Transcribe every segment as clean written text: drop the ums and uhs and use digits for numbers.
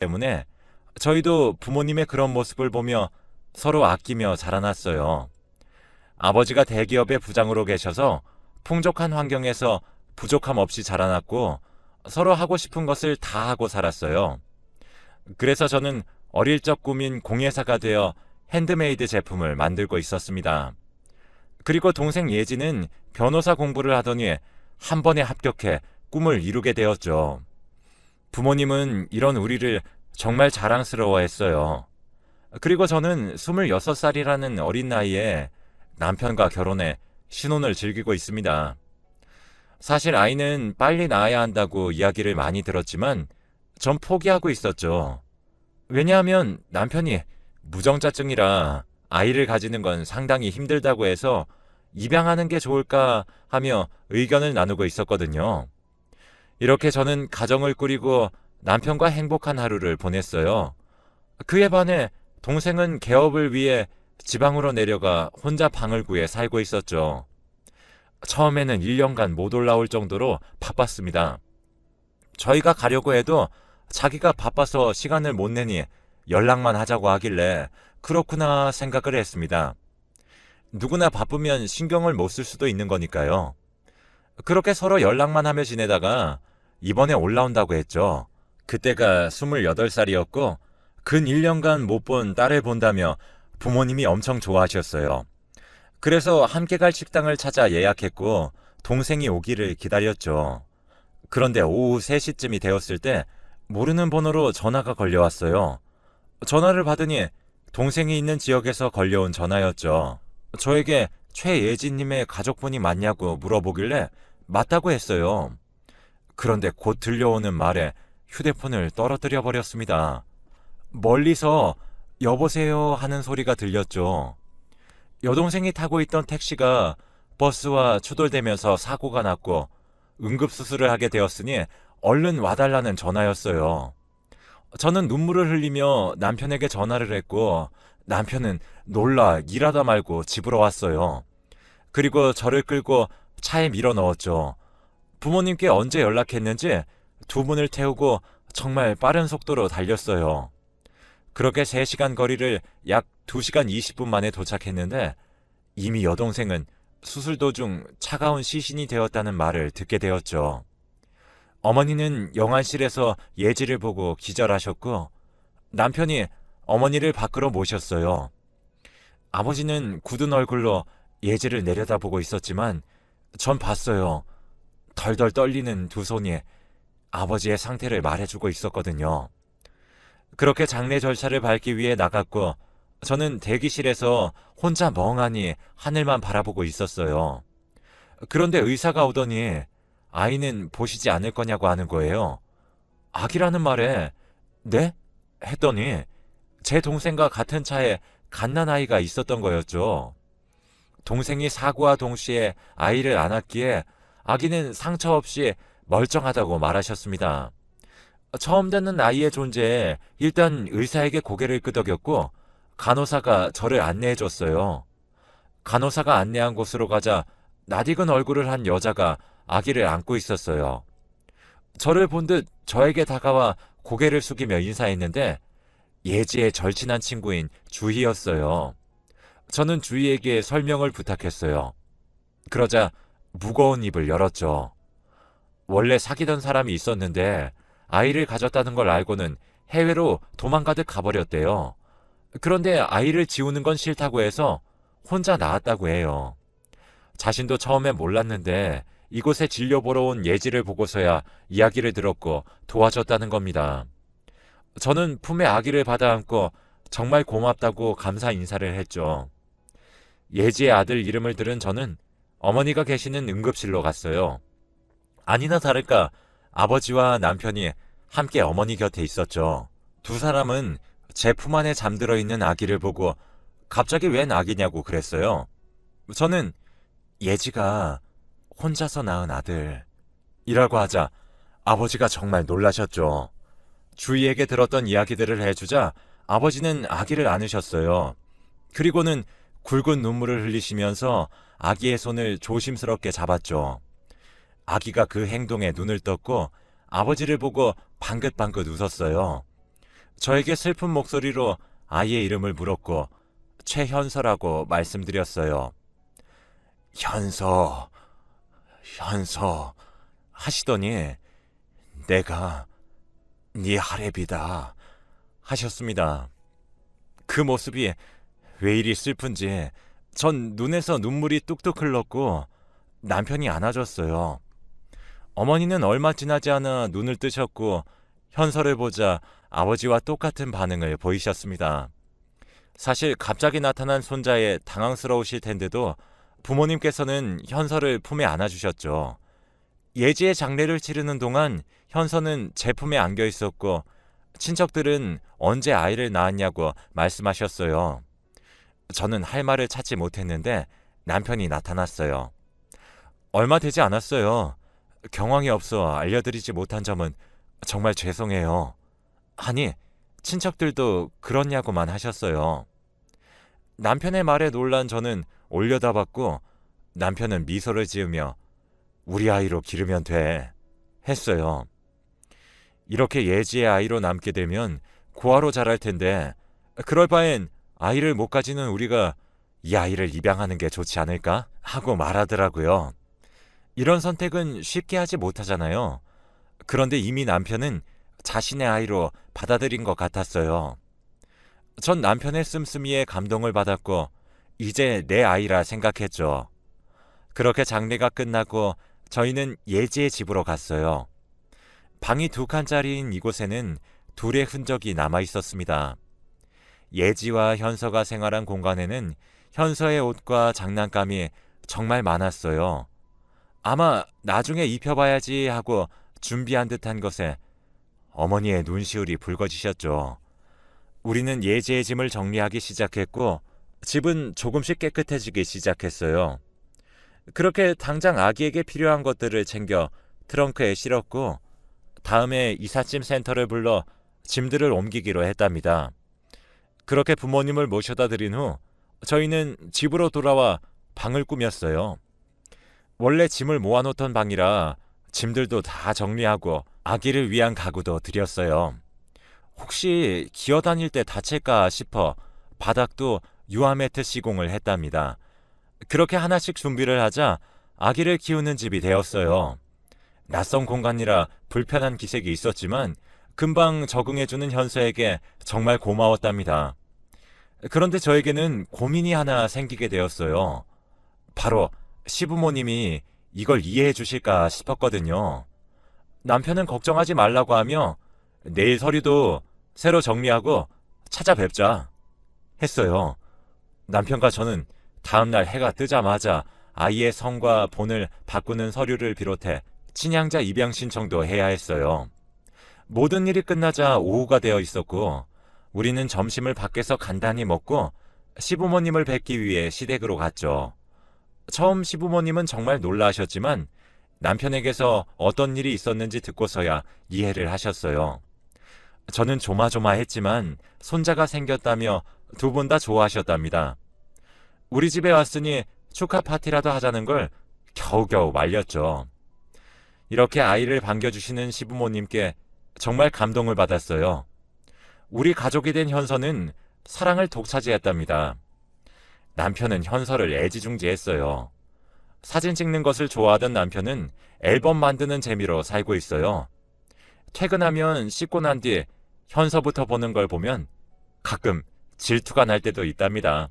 때문에 저희도 부모님의 그런 모습을 보며 서로 아끼며 자라났어요. 아버지가 대기업의 부장으로 계셔서 풍족한 환경에서 부족함 없이 자라났고 서로 하고 싶은 것을 다 하고 살았어요. 그래서 저는 어릴 적 꿈인 공예사가 되어 핸드메이드 제품을 만들고 있었습니다. 그리고 동생 예지는 변호사 공부를 하더니 한 번에 합격해 꿈을 이루게 되었죠. 부모님은 이런 우리를 정말 자랑스러워했어요. 그리고 저는 26살이라는 어린 나이에 남편과 결혼해 신혼을 즐기고 있습니다. 사실 아이는 빨리 낳아야 한다고 이야기를 많이 들었지만 전 포기하고 있었죠. 왜냐하면 남편이 무정자증이라 아이를 가지는 건 상당히 힘들다고 해서 입양하는 게 좋을까 하며 의견을 나누고 있었거든요. 이렇게 저는 가정을 꾸리고 남편과 행복한 하루를 보냈어요. 그에 반해 동생은 개업을 위해 지방으로 내려가 혼자 방을 구해 살고 있었죠. 처음에는 1년간 못 올라올 정도로 바빴습니다. 저희가 가려고 해도 자기가 바빠서 시간을 못 내니 연락만 하자고 하길래 그렇구나 생각을 했습니다. 누구나 바쁘면 신경을 못 쓸 수도 있는 거니까요. 그렇게 서로 연락만 하며 지내다가 이번에 올라온다고 했죠. 그때가 28살이었고 근 1년간 못 본 딸을 본다며 부모님이 엄청 좋아하셨어요. 그래서 함께 갈 식당을 찾아 예약했고 동생이 오기를 기다렸죠. 그런데 오후 3시쯤이 되었을 때 모르는 번호로 전화가 걸려왔어요. 전화를 받으니 동생이 있는 지역에서 걸려온 전화였죠. 저에게 최예진님의 가족분이 맞냐고 물어보길래 맞다고 했어요. 그런데 곧 들려오는 말에 휴대폰을 떨어뜨려 버렸습니다. 멀리서 여보세요 하는 소리가 들렸죠. 여동생이 타고 있던 택시가 버스와 추돌되면서 사고가 났고 응급수술을 하게 되었으니 얼른 와달라는 전화였어요. 저는 눈물을 흘리며 남편에게 전화를 했고 남편은 놀라 일하다 말고 집으로 왔어요. 그리고 저를 끌고 차에 밀어 넣었죠. 부모님께 언제 연락했는지 두 분을 태우고 정말 빠른 속도로 달렸어요. 그렇게 3시간 거리를 약 2시간 20분 만에 도착했는데 이미 여동생은 수술 도중 차가운 시신이 되었다는 말을 듣게 되었죠. 어머니는 영안실에서 예지를 보고 기절하셨고 남편이 어머니를 밖으로 모셨어요. 아버지는 굳은 얼굴로 예지를 내려다보고 있었지만 전 봤어요. 덜덜 떨리는 두 손이 아버지의 상태를 말해주고 있었거든요. 그렇게 장례 절차를 밟기 위해 나갔고 저는 대기실에서 혼자 멍하니 하늘만 바라보고 있었어요. 그런데 의사가 오더니 아이는 보시지 않을 거냐고 하는 거예요. 아기라는 말에 네? 했더니 제 동생과 같은 차에 갓난아이가 있었던 거였죠. 동생이 사고와 동시에 아이를 안았기에 아기는 상처 없이 멀쩡하다고 말하셨습니다. 처음 듣는 아이의 존재에 일단 의사에게 고개를 끄덕였고 간호사가 저를 안내해 줬어요. 간호사가 안내한 곳으로 가자 낯익은 얼굴을 한 여자가 아기를 안고 있었어요. 저를 본 듯 저에게 다가와 고개를 숙이며 인사했는데 예지의 절친한 친구인 주희였어요. 저는 주희에게 설명을 부탁했어요. 그러자 무거운 입을 열었죠. 원래 사귀던 사람이 있었는데 아이를 가졌다는 걸 알고는 해외로 도망가듯 가버렸대요. 그런데 아이를 지우는 건 싫다고 해서 혼자 낳았다고 해요. 자신도 처음에 몰랐는데 이곳에 진료 보러 온 예지를 보고서야 이야기를 들었고 도와줬다는 겁니다. 저는 품에 아기를 받아 안고 정말 고맙다고 감사 인사를 했죠. 예지의 아들 이름을 들은 저는 어머니가 계시는 응급실로 갔어요. 아니나 다를까 아버지와 남편이 함께 어머니 곁에 있었죠. 두 사람은 제 품 안에 잠들어 있는 아기를 보고 갑자기 웬 아기냐고 그랬어요. 저는 예지가 혼자서 낳은 아들이라고 하자 아버지가 정말 놀라셨죠. 주희에게 들었던 이야기들을 해주자 아버지는 아기를 안으셨어요. 그리고는 굵은 눈물을 흘리시면서 아기의 손을 조심스럽게 잡았죠. 아기가 그 행동에 눈을 떴고 아버지를 보고 방긋방긋 웃었어요. 저에게 슬픈 목소리로 아이의 이름을 물었고 최현서라고 말씀드렸어요. 현서, 현서 하시더니 내가 네 할애비다 하셨습니다. 그 모습이 왜 이리 슬픈지 전 눈에서 눈물이 뚝뚝 흘렀고 남편이 안아줬어요. 어머니는 얼마 지나지 않아 눈을 뜨셨고 현서를 보자 아버지와 똑같은 반응을 보이셨습니다. 사실 갑자기 나타난 손자에 당황스러우실 텐데도 부모님께서는 현서를 품에 안아주셨죠. 예지의 장례를 치르는 동안 현서는 제 품에 안겨 있었고 친척들은 언제 아이를 낳았냐고 말씀하셨어요. 저는 할 말을 찾지 못했는데 남편이 나타났어요. 얼마 되지 않았어요. 경황이 없어 알려드리지 못한 점은 정말 죄송해요. 아니, 친척들도 그렇냐고만 하셨어요. 남편의 말에 놀란 저는 올려다봤고 남편은 미소를 지으며 우리 아이로 기르면 돼 했어요. 이렇게 예지의 아이로 남게 되면 고아로 자랄 텐데 그럴 바엔 아이를 못 가지는 우리가 이 아이를 입양하는 게 좋지 않을까 하고 말하더라고요. 이런 선택은 쉽게 하지 못하잖아요. 그런데 이미 남편은 자신의 아이로 받아들인 것 같았어요. 전 남편의 씀씀이에 감동을 받았고 이제 내 아이라 생각했죠. 그렇게 장례가 끝나고 저희는 예지의 집으로 갔어요. 방이 2칸짜리인 이곳에는 둘의 흔적이 남아 있었습니다. 예지와 현서가 생활한 공간에는 현서의 옷과 장난감이 정말 많았어요. 아마 나중에 입혀봐야지 하고 준비한 듯한 것에 어머니의 눈시울이 붉어지셨죠. 우리는 예지의 짐을 정리하기 시작했고 집은 조금씩 깨끗해지기 시작했어요. 그렇게 당장 아기에게 필요한 것들을 챙겨 트렁크에 실었고 다음에 이삿짐 센터를 불러 짐들을 옮기기로 했답니다. 그렇게 부모님을 모셔다 드린 후 저희는 집으로 돌아와 방을 꾸몄어요. 원래 짐을 모아놓던 방이라 짐들도 다 정리하고 아기를 위한 가구도 드렸어요. 혹시 기어다닐 때 다칠까 싶어 바닥도 유아매트 시공을 했답니다. 그렇게 하나씩 준비를 하자 아기를 키우는 집이 되었어요. 낯선 공간이라 불편한 기색이 있었지만 금방 적응해주는 현서에게 정말 고마웠답니다. 그런데 저에게는 고민이 하나 생기게 되었어요. 바로 시부모님이 이걸 이해해 주실까 싶었거든요. 남편은 걱정하지 말라고 하며 내일 서류도 새로 정리하고 찾아뵙자 했어요. 남편과 저는 다음날 해가 뜨자마자 아이의 성과 본을 바꾸는 서류를 비롯해 친양자 입양 신청도 해야 했어요. 모든 일이 끝나자 오후가 되어 있었고 우리는 점심을 밖에서 간단히 먹고 시부모님을 뵙기 위해 시댁으로 갔죠. 처음 시부모님은 정말 놀라셨지만 남편에게서 어떤 일이 있었는지 듣고서야 이해를 하셨어요. 저는 조마조마했지만 손자가 생겼다며 두 분 다 좋아하셨답니다. 우리 집에 왔으니 축하 파티라도 하자는 걸 겨우겨우 말렸죠. 이렇게 아이를 반겨주시는 시부모님께 정말 감동을 받았어요. 우리 가족이 된 현서는 사랑을 독차지했답니다. 남편은 현서를 애지중지했어요. 사진 찍는 것을 좋아하던 남편은 앨범 만드는 재미로 살고 있어요. 퇴근하면 씻고 난 뒤 현서부터 보는 걸 보면 가끔 질투가 날 때도 있답니다.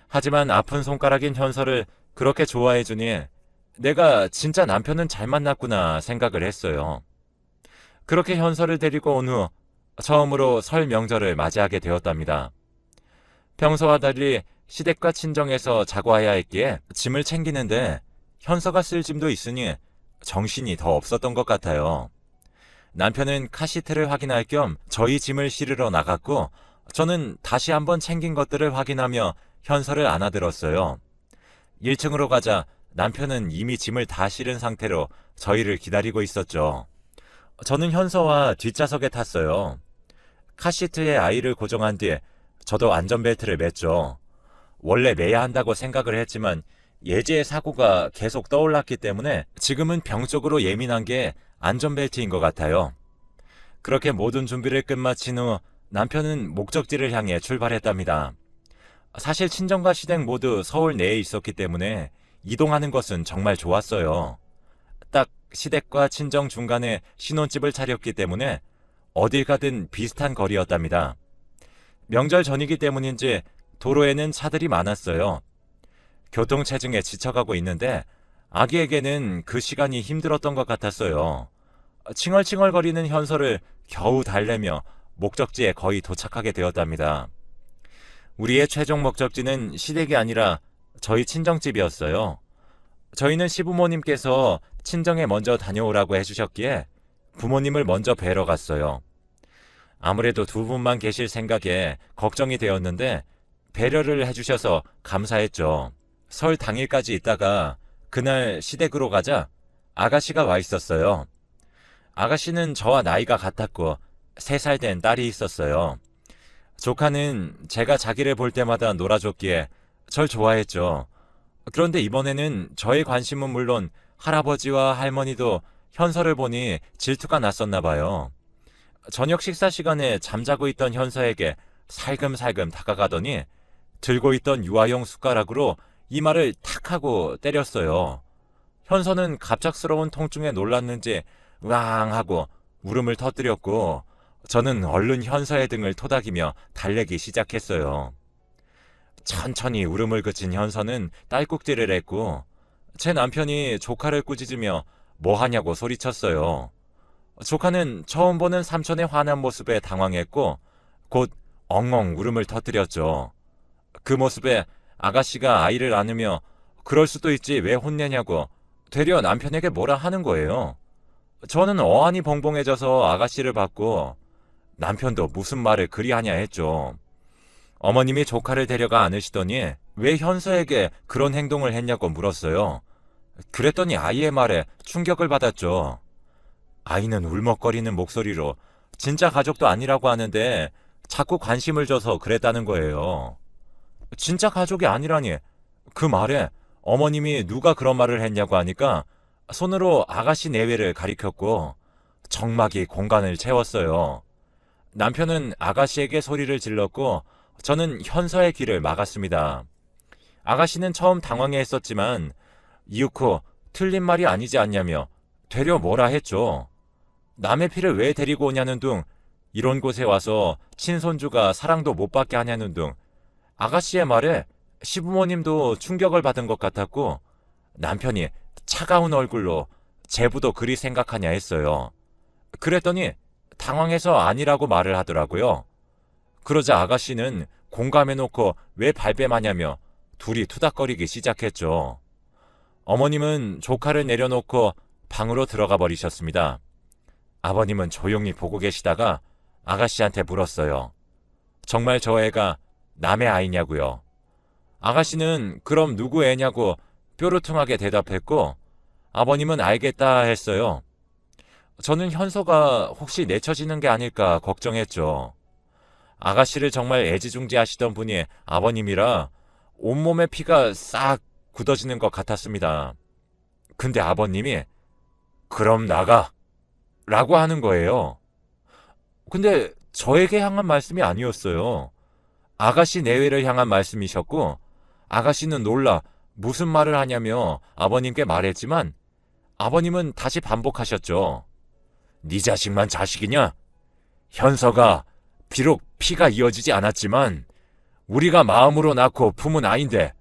하지만 아픈 손가락인 현서를 그렇게 좋아해주니 내가 진짜 남편은 잘 만났구나 생각을 했어요. 그렇게 현서를 데리고 온 후 처음으로 설 명절을 맞이하게 되었답니다. 평소와 달리 시댁과 친정에서 자고해야 했기에 짐을 챙기는데 현서가 쓸 짐도 있으니 정신이 더 없었던 것 같아요. 남편은 카시트를 확인할 겸 저희 짐을 실으러 나갔고 저는 다시 한번 챙긴 것들을 확인하며 현서를 안아들었어요. 1층으로 가자 남편은 이미 짐을 다 실은 상태로 저희를 기다리고 있었죠. 저는 현서와 뒷좌석에 탔어요. 카시트에 아이를 고정한 뒤에 저도 안전벨트를 맸죠. 원래 매야 한다고 생각을 했지만 예지의 사고가 계속 떠올랐기 때문에 지금은 병적으로 예민한 게 안전벨트인 것 같아요. 그렇게 모든 준비를 끝마친 후 남편은 목적지를 향해 출발했답니다. 사실 친정과 시댁 모두 서울 내에 있었기 때문에 이동하는 것은 정말 좋았어요. 딱 시댁과 친정 중간에 신혼집을 차렸기 때문에 어딜 가든 비슷한 거리였답니다. 명절 전이기 때문인지 도로에는 차들이 많았어요. 교통체증에 지쳐가고 있는데 아기에게는 그 시간이 힘들었던 것 같았어요. 칭얼칭얼거리는 현서를 겨우 달래며 목적지에 거의 도착하게 되었답니다. 우리의 최종 목적지는 시댁이 아니라 저희 친정집이었어요. 저희는 시부모님께서 친정에 먼저 다녀오라고 해주셨기에 부모님을 먼저 뵈러 갔어요. 아무래도 두 분만 계실 생각에 걱정이 되었는데 배려를 해주셔서 감사했죠. 설 당일까지 있다가 그날 시댁으로 가자 아가씨가 와 있었어요. 아가씨는 저와 나이가 같았고 3살 된 딸이 있었어요. 조카는 제가 자기를 볼 때마다 놀아줬기에 절 좋아했죠. 그런데 이번에는 저의 관심은 물론 할아버지와 할머니도 현서를 보니 질투가 났었나 봐요. 저녁 식사 시간에 잠자고 있던 현서에게 살금살금 다가가더니 들고 있던 유아용 숟가락으로 이마를 탁 하고 때렸어요. 현서는 갑작스러운 통증에 놀랐는지 으앙 하고 울음을 터뜨렸고 저는 얼른 현서의 등을 토닥이며 달래기 시작했어요. 천천히 울음을 그친 현서는 딸꾹질을 했고 제 남편이 조카를 꾸짖으며 뭐하냐고 소리쳤어요. 조카는 처음 보는 삼촌의 화난 모습에 당황했고 곧 엉엉 울음을 터뜨렸죠. 그 모습에 아가씨가 아이를 안으며 그럴 수도 있지 왜 혼내냐고 되려 남편에게 뭐라 하는 거예요. 저는 어안이 봉봉해져서 아가씨를 봤고 남편도 무슨 말을 그리 하냐 했죠. 어머님이 조카를 데려가 안으시더니 왜 현서에게 그런 행동을 했냐고 물었어요. 그랬더니 아이의 말에 충격을 받았죠. 아이는 울먹거리는 목소리로 진짜 가족도 아니라고 하는데 자꾸 관심을 줘서 그랬다는 거예요. 진짜 가족이 아니라니. 그 말에 어머님이 누가 그런 말을 했냐고 하니까 손으로 아가씨 내외를 가리켰고 정막이 공간을 채웠어요. 남편은 아가씨에게 소리를 질렀고 저는 현서의 귀를 막았습니다. 아가씨는 처음 당황해했었지만 이윽고 틀린 말이 아니지 않냐며 되려 뭐라 했죠. 남의 피를 왜 데리고 오냐는 둥, 이런 곳에 와서 친손주가 사랑도 못 받게 하냐는 둥, 아가씨의 말에 시부모님도 충격을 받은 것 같았고 남편이 차가운 얼굴로 제부도 그리 생각하냐 했어요. 그랬더니 당황해서 아니라고 말을 하더라고요. 그러자 아가씨는 공감해놓고 왜 발뺌하냐며 둘이 투닥거리기 시작했죠. 어머님은 조카를 내려놓고 방으로 들어가 버리셨습니다. 아버님은 조용히 보고 계시다가 아가씨한테 물었어요. 정말 저 애가 남의 아이냐고요. 아가씨는 그럼 누구 애냐고 뾰루퉁하게 대답했고 아버님은 알겠다 했어요. 저는 현서가 혹시 내쳐지는 게 아닐까 걱정했죠. 아가씨를 정말 애지중지하시던 분이 아버님이라 온몸에 피가 싹 굳어지는 것 같았습니다. 근데 아버님이 그럼 나가 라고 하는 거예요. 근데 저에게 향한 말씀이 아니었어요. 아가씨 내외를 향한 말씀이셨고 아가씨는 놀라 무슨 말을 하냐며 아버님께 말했지만 아버님은 다시 반복하셨죠. 네 자식만 자식이냐? 현서가 비록 피가 이어지지 않았지만 우리가 마음으로 낳고 품은 아인데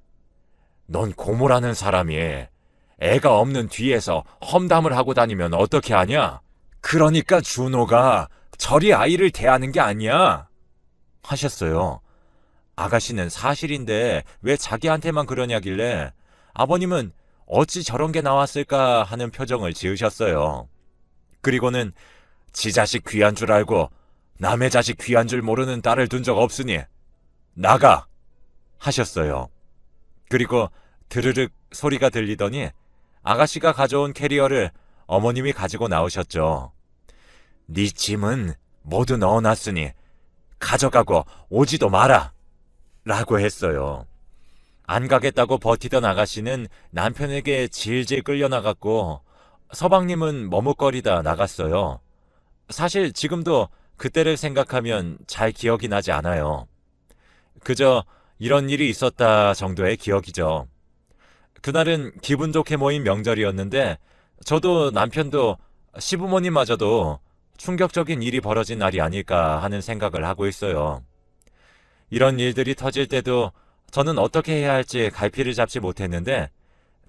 넌 고모라는 사람이 애가 없는 뒤에서 험담을 하고 다니면 어떻게 하냐? 그러니까 준호가 저리 아이를 대하는 게 아니야 하셨어요. 아가씨는 사실인데 왜 자기한테만 그러냐길래 아버님은 어찌 저런 게 나왔을까 하는 표정을 지으셨어요. 그리고는 지 자식 귀한 줄 알고 남의 자식 귀한 줄 모르는 딸을 둔 적 없으니 나가 하셨어요. 그리고 드르륵 소리가 들리더니 아가씨가 가져온 캐리어를 어머님이 가지고 나오셨죠. 네 짐은 모두 넣어놨으니 가져가고 오지도 마라 라고 했어요. 안 가겠다고 버티던 아가씨는 남편에게 질질 끌려나갔고 서방님은 머뭇거리다 나갔어요. 사실 지금도 그때를 생각하면 잘 기억이 나지 않아요. 그저 이런 일이 있었다 정도의 기억이죠. 그날은 기분 좋게 모인 명절이었는데 저도 남편도 시부모님마저도 충격적인 일이 벌어진 날이 아닐까 하는 생각을 하고 있어요. 이런 일들이 터질 때도 저는 어떻게 해야 할지 갈피를 잡지 못했는데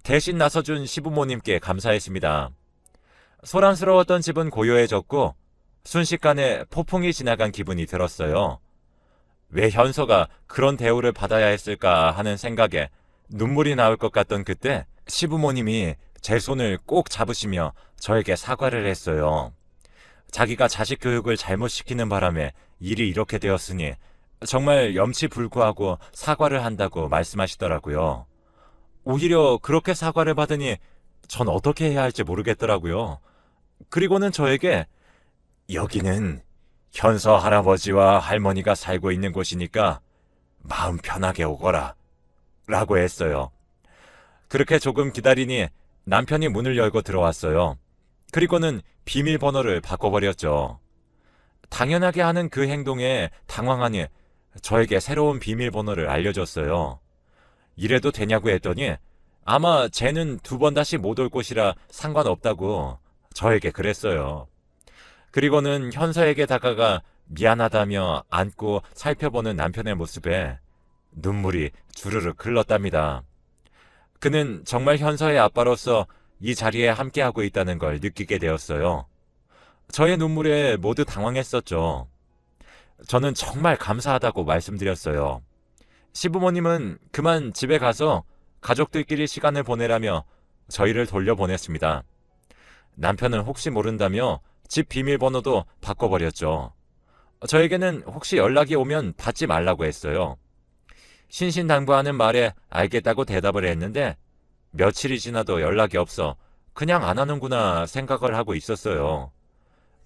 대신 나서준 시부모님께 감사했습니다. 소란스러웠던 집은 고요해졌고 순식간에 폭풍이 지나간 기분이 들었어요. 왜 현서가 그런 대우를 받아야 했을까 하는 생각에 눈물이 나올 것 같던 그때 시부모님이 제 손을 꼭 잡으시며 저에게 사과를 했어요. 자기가 자식 교육을 잘못 시키는 바람에 일이 이렇게 되었으니 정말 염치불구하고 사과를 한다고 말씀하시더라고요. 오히려 그렇게 사과를 받으니 전 어떻게 해야 할지 모르겠더라고요. 그리고는 저에게 여기는 현서 할아버지와 할머니가 살고 있는 곳이니까 마음 편하게 오거라 라고 했어요. 그렇게 조금 기다리니 남편이 문을 열고 들어왔어요. 그리고는 비밀번호를 바꿔버렸죠. 당연하게 하는 그 행동에 당황하니 저에게 새로운 비밀번호를 알려줬어요. 이래도 되냐고 했더니 아마 쟤는 2번 다시 못 올 곳이라 상관없다고 저에게 그랬어요. 그리고는 현서에게 다가가 미안하다며 안고 살펴보는 남편의 모습에 눈물이 주르륵 흘렀답니다. 그는 정말 현서의 아빠로서 이 자리에 함께하고 있다는 걸 느끼게 되었어요. 저의 눈물에 모두 당황했었죠. 저는 정말 감사하다고 말씀드렸어요. 시부모님은 그만 집에 가서 가족들끼리 시간을 보내라며 저희를 돌려보냈습니다. 남편은 혹시 모른다며 집 비밀번호도 바꿔버렸죠. 저에게는 혹시 연락이 오면 받지 말라고 했어요. 신신당부하는 말에 알겠다고 대답을 했는데 며칠이 지나도 연락이 없어 그냥 안 하는구나 생각을 하고 있었어요.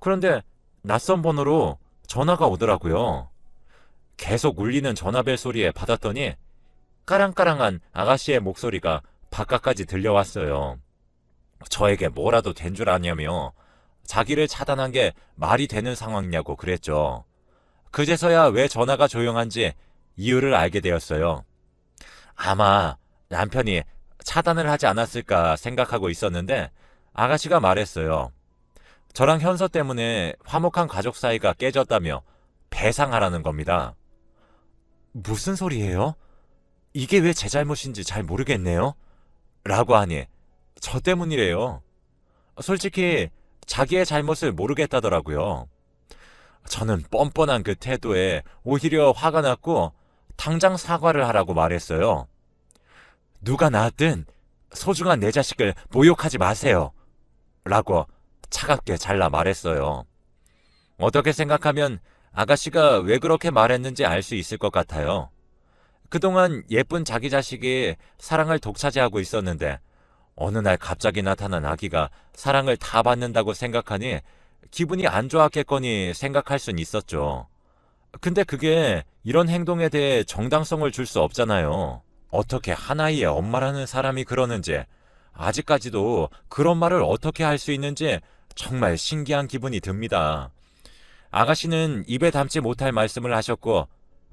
그런데 낯선 번호로 전화가 오더라고요. 계속 울리는 전화벨 소리에 받았더니 까랑까랑한 아가씨의 목소리가 바깥까지 들려왔어요. 저에게 뭐라도 된 줄 아냐며 자기를 차단한 게 말이 되는 상황이냐고 그랬죠. 그제서야 왜 전화가 조용한지 이유를 알게 되었어요. 아마 남편이 차단을 하지 않았을까 생각하고 있었는데 아가씨가 말했어요. 저랑 현서 때문에 화목한 가족 사이가 깨졌다며 배상하라는 겁니다. 무슨 소리예요? 이게 왜 제 잘못인지 잘 모르겠네요. 라고 하니 저 때문이래요. 솔직히 자기의 잘못을 모르겠다더라고요. 저는 뻔뻔한 그 태도에 오히려 화가 났고 당장 사과를 하라고 말했어요. 누가 낳았든 소중한 내 자식을 모욕하지 마세요. 라고 차갑게 잘라 말했어요. 어떻게 생각하면 아가씨가 왜 그렇게 말했는지 알 수 있을 것 같아요. 그동안 예쁜 자기 자식이 사랑을 독차지하고 있었는데 어느 날 갑자기 나타난 아기가 사랑을 다 받는다고 생각하니 기분이 안 좋았겠거니 생각할 순 있었죠. 근데 그게 이런 행동에 대해 정당성을 줄 수 없잖아요. 어떻게 한 아이의 엄마라는 사람이 그러는지, 아직까지도 그런 말을 어떻게 할 수 있는지 정말 신기한 기분이 듭니다. 아가씨는 입에 담지 못할 말씀을 하셨고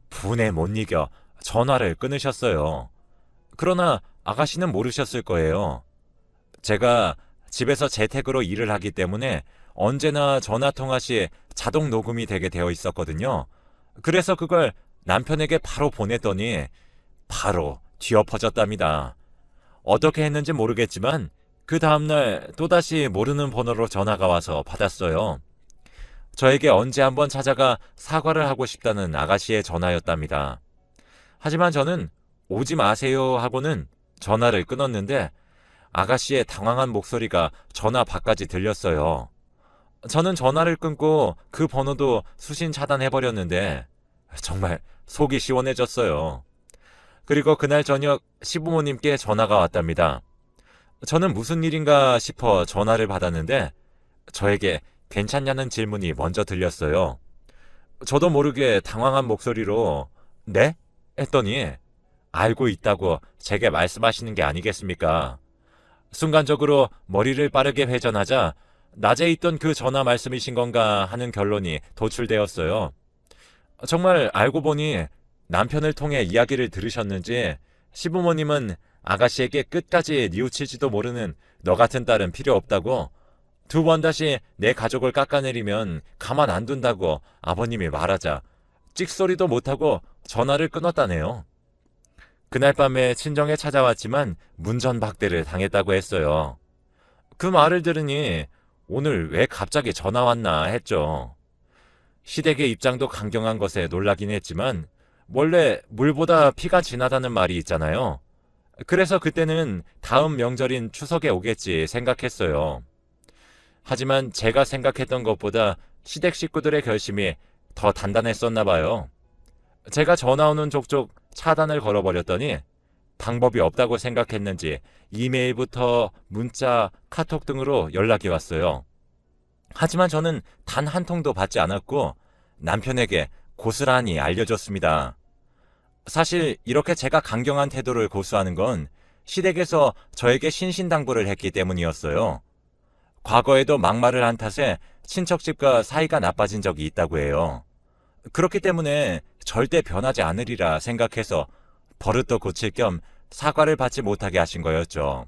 분에 못 이겨 전화를 끊으셨어요. 그러나 아가씨는 모르셨을 거예요. 제가 집에서 재택으로 일을 하기 때문에 언제나 전화통화 시 자동 녹음이 되게 되어 있었거든요. 그래서 그걸 남편에게 바로 보냈더니 바로 뒤엎어졌답니다. 어떻게 했는지 모르겠지만 그 다음날 또다시 모르는 번호로 전화가 와서 받았어요. 저에게 언제 한번 찾아가 사과를 하고 싶다는 아가씨의 전화였답니다. 하지만 저는 오지 마세요 하고는 전화를 끊었는데 아가씨의 당황한 목소리가 전화 밖까지 들렸어요. 저는 전화를 끊고 그 번호도 수신 차단해버렸는데 정말 속이 시원해졌어요. 그리고 그날 저녁 시부모님께 전화가 왔답니다. 저는 무슨 일인가 싶어 전화를 받았는데 저에게 괜찮냐는 질문이 먼저 들렸어요. 저도 모르게 당황한 목소리로 네? 했더니 알고 있다고 제게 말씀하시는 게 아니겠습니까? 순간적으로 머리를 빠르게 회전하자 낮에 있던 그 전화 말씀이신 건가 하는 결론이 도출되었어요. 정말 알고 보니 남편을 통해 이야기를 들으셨는지 시부모님은 아가씨에게 끝까지 뉘우치지도 모르는 너 같은 딸은 필요 없다고, 두 번 다시 내 가족을 깎아내리면 가만 안 둔다고 아버님이 말하자 찍소리도 못하고 전화를 끊었다네요. 그날 밤에 친정에 찾아왔지만 문전박대를 당했다고 했어요. 그 말을 들으니 오늘 왜 갑자기 전화 왔나 했죠. 시댁의 입장도 강경한 것에 놀라긴 했지만 원래 물보다 피가 진하다는 말이 있잖아요. 그래서 그때는 다음 명절인 추석에 오겠지 생각했어요. 하지만 제가 생각했던 것보다 시댁 식구들의 결심이 더 단단했었나 봐요. 제가 전화 오는 족족 차단을 걸어버렸더니 방법이 없다고 생각했는지 이메일부터 문자, 카톡 등으로 연락이 왔어요. 하지만 저는 단 한 통도 받지 않았고 남편에게 고스란히 알려줬습니다. 사실 이렇게 제가 강경한 태도를 고수하는 건 시댁에서 저에게 신신당부를 했기 때문이었어요. 과거에도 막말을 한 탓에 친척집과 사이가 나빠진 적이 있다고 해요. 그렇기 때문에 절대 변하지 않으리라 생각해서 버릇도 고칠 겸 사과를 받지 못하게 하신 거였죠.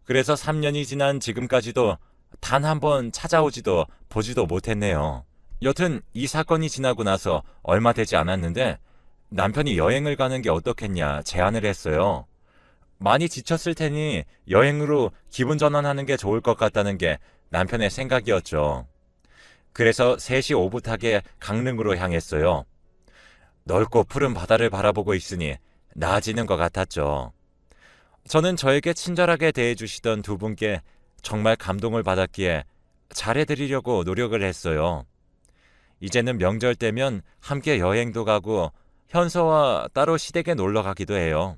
그래서 3년이 지난 지금까지도 단 한 번 찾아오지도 보지도 못했네요. 여튼 이 사건이 지나고 나서 얼마 되지 않았는데 남편이 여행을 가는 게 어떻겠냐 제안을 했어요. 많이 지쳤을 테니 여행으로 기분 전환하는 게 좋을 것 같다는 게 남편의 생각이었죠. 그래서 3시 오붓하게 강릉으로 향했어요. 넓고 푸른 바다를 바라보고 있으니 나아지는 것 같았죠. 저는 저에게 친절하게 대해주시던 두 분께 정말 감동을 받았기에 잘해드리려고 노력을 했어요. 이제는 명절 때면 함께 여행도 가고 현서와 따로 시댁에 놀러 가기도 해요.